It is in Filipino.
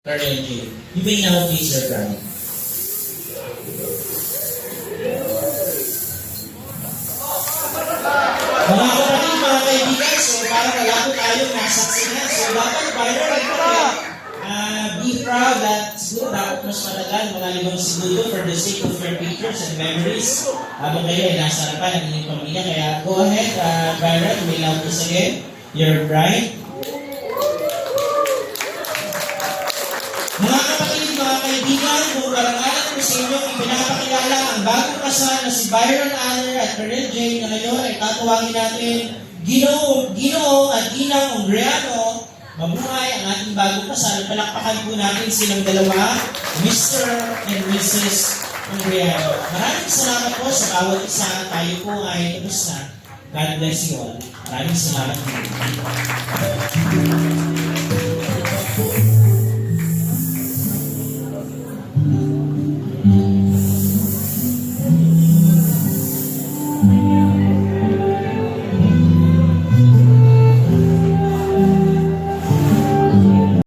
Currently, you may now face your crown. Mga kapatid, mga kaibigan, so parang wala po tayong nasaksihan. So dapat viral like kami, be proud that siguro dapat mas matagal, mga 5 segundo for the sake of your pictures and memories. Habang kayo ay nasa harapan ng inyong pamilya. Kaya go ahead, viral, may love this again. Your bride. Mga kapatid, mga kaibigan, kung karangalan ko sa inyo, ipinapakilala ang bagong kasal na si Byron Aller at Karel J. na ngayon ay tatawagin natin Ginoo at Ginang Ungriano. Mabuhay ang ating bagong kasal. Palakpakan po natin silang dalawa, Mr. and Mrs. Ungriano. Maraming salamat po sa bawat isa. Tayo po ay tapos na. God bless you all. Maraming salamat po.